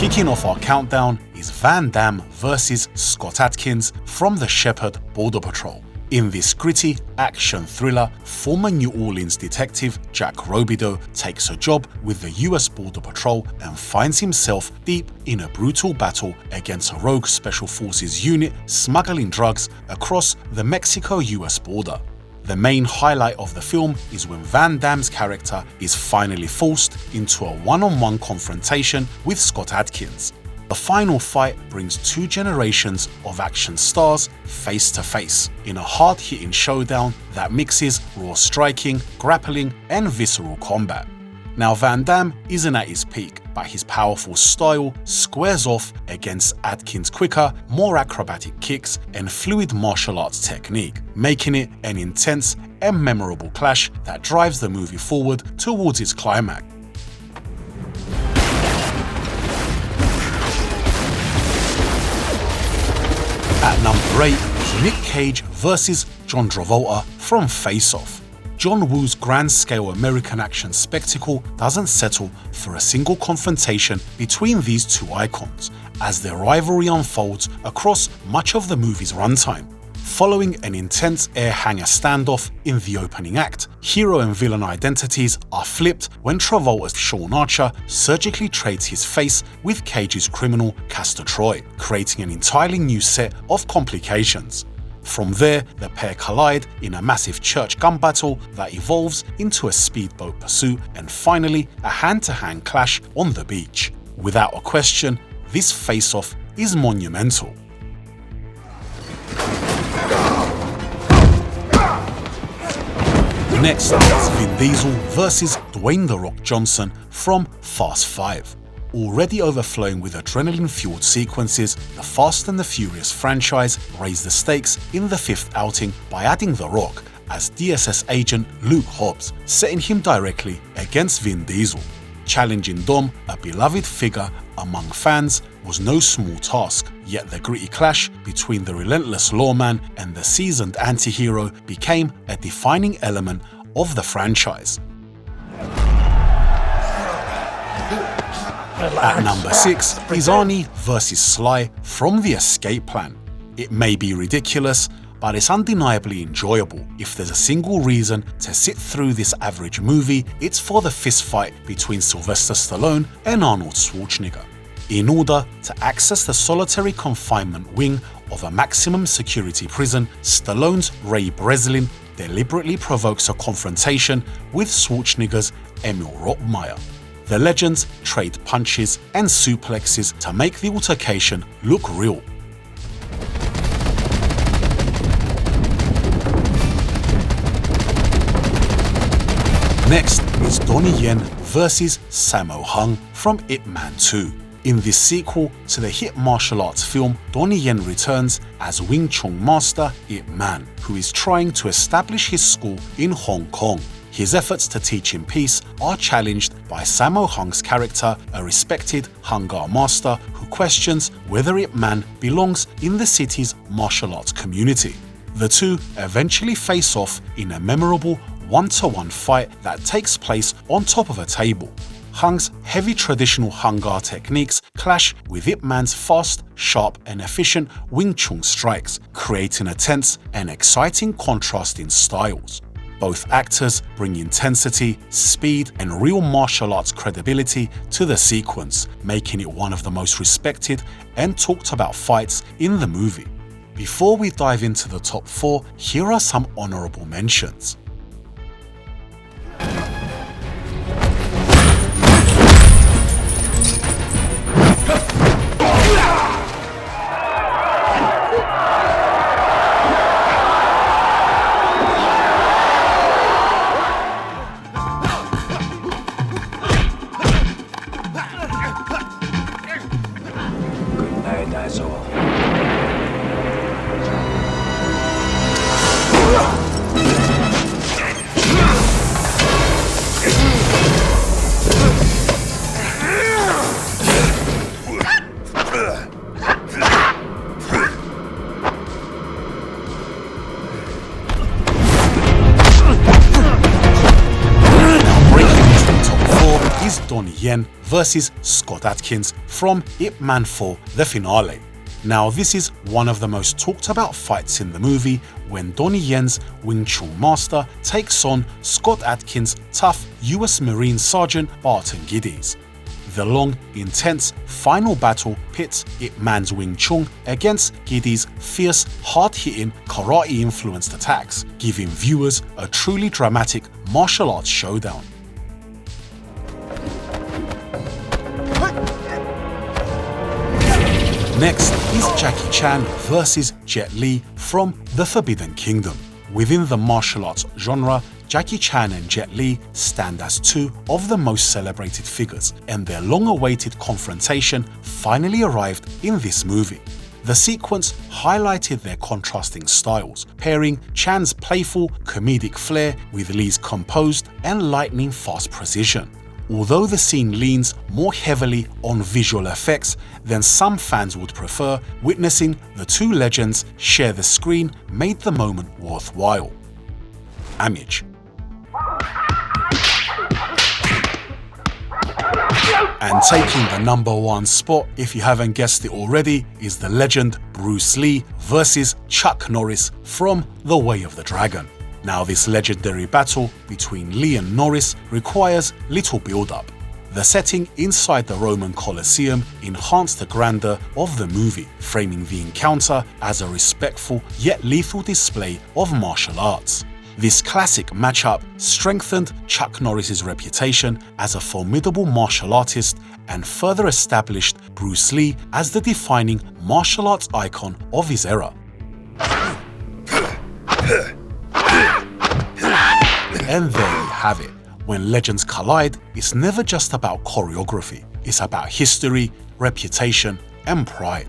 Kicking off our countdown is Van Damme vs Scott Adkins from the Shepherd Border Patrol. In this gritty action thriller, former New Orleans detective Jack Robideau takes a job with the US Border Patrol and finds himself deep in a brutal battle against a rogue Special Forces unit smuggling drugs across the Mexico-US border. The main highlight of the film is when Van Damme's character is finally forced into a one-on-one confrontation with Scott Adkins. The final fight brings two generations of action stars face to face in a hard-hitting showdown that mixes raw striking, grappling, and visceral combat. Now, Van Damme isn't at his peak, but his powerful style squares off against Adkins' quicker, more acrobatic kicks and fluid martial arts technique, making it an intense and memorable clash that drives the movie forward towards its climax. At number 8 is Nick Cage vs John Travolta from Face Off. John Woo's grand-scale American action spectacle doesn't settle for a single confrontation between these two icons, as their rivalry unfolds across much of the movie's runtime. Following an intense air hanger standoff in the opening act, hero and villain identities are flipped when Travolta's Sean Archer surgically trades his face with Cage's criminal Castor Troy, creating an entirely new set of complications. From there, the pair collide in a massive church gun battle that evolves into a speedboat pursuit and finally a hand-to-hand clash on the beach. Without a question, this face-off is monumental. Next is Vin Diesel vs Dwayne "The Rock" Johnson from Fast 5. Already overflowing with adrenaline-fueled sequences, the Fast and the Furious franchise raised the stakes in the fifth outing by adding The Rock as DSS agent Luke Hobbs, setting him directly against Vin Diesel. Challenging Dom, a beloved figure among fans, was no small task, yet the gritty clash between the relentless lawman and the seasoned anti-hero became a defining element of the franchise. At number 6 is Arnie vs Sly from The Escape Plan. It may be ridiculous, but it's undeniably enjoyable. If there's a single reason to sit through this average movie, it's for the fistfight between Sylvester Stallone and Arnold Schwarzenegger. In order to access the solitary confinement wing of a maximum security prison, Stallone's Ray Breslin deliberately provokes a confrontation with Schwarzenegger's Emil Rottmeier. The legends trade punches and suplexes to make the altercation look real. Next is Donnie Yen vs Sammo Hung from Ip Man 2. In this sequel to the hit martial arts film, Donnie Yen returns as Wing Chun master Ip Man, who is trying to establish his school in Hong Kong. His efforts to teach in peace are challenged by Sammo Hung's character, a respected Hung Gar master who questions whether Ip Man belongs in the city's martial arts community. The two eventually face off in a memorable one-to-one fight that takes place on top of a table. Hung's heavy traditional Hung Gar techniques clash with Ip Man's fast, sharp and efficient Wing Chun strikes, creating a tense and exciting contrast in styles. Both actors bring intensity, speed and real martial arts credibility to the sequence, making it one of the most respected and talked about fights in the movie. Before we dive into the top 4, here are some honorable mentions. Yen versus Scott Adkins from Ip Man 4, the finale. Now, this is one of the most talked about fights in the movie when Donnie Yen's Wing Chun master takes on Scott Adkins' tough US Marine Sergeant Barton Giddies. The long, intense final battle pits Ip Man's Wing Chun against Giddies' fierce, hard-hitting, karate-influenced attacks, giving viewers a truly dramatic martial arts showdown. Next is Jackie Chan versus Jet Li from The Forbidden Kingdom. Within the martial arts genre, Jackie Chan and Jet Li stand as two of the most celebrated figures, and their long-awaited confrontation finally arrived in this movie. The sequence highlighted their contrasting styles, pairing Chan's playful, comedic flair with Li's composed and lightning-fast precision. Although the scene leans more heavily on visual effects than some fans would prefer, witnessing the two legends share the screen made the moment worthwhile. Damage. And taking the #1 spot, if you haven't guessed it already, is the legend Bruce Lee versus Chuck Norris from The Way of the Dragon. Now, this legendary battle between Lee and Norris requires little build-up. The setting inside the Roman Colosseum enhanced the grandeur of the movie, framing the encounter as a respectful yet lethal display of martial arts. This classic matchup strengthened Chuck Norris's reputation as a formidable martial artist and further established Bruce Lee as the defining martial arts icon of his era. And there you have it. When legends collide, it's never just about choreography. It's about history, reputation, and pride.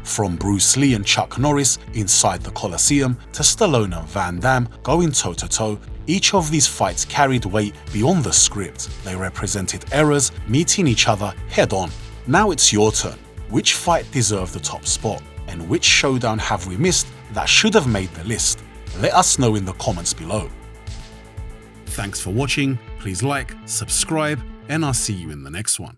From Bruce Lee and Chuck Norris inside the Colosseum to Stallone and Van Damme going toe-to-toe, each of these fights carried weight beyond the script. They represented eras meeting each other head-on. Now it's your turn. Which fight deserved the top spot? And which showdown have we missed that should have made the list? Let us know in the comments below. Thanks for watching, please like, subscribe, and I'll see you in the next one.